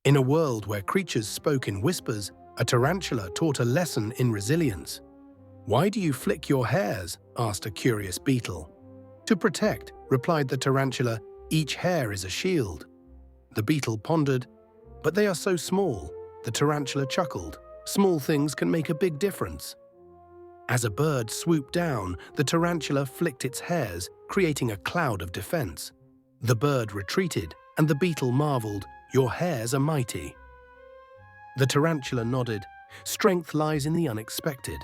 In a world where creatures spoke in whispers, a tarantula taught a lesson in resilience. "Why do you flick your hairs?" asked a curious beetle. "To protect," replied the tarantula. "Each hair is a shield." The beetle pondered. "But they are so small." The tarantula chuckled. "Small things can make a big difference." As a bird swooped down, the tarantula flicked its hairs, creating a cloud of defense. The bird retreated, and the beetle marveled. "Your hairs are mighty." The tarantula nodded. "Strength lies in the unexpected."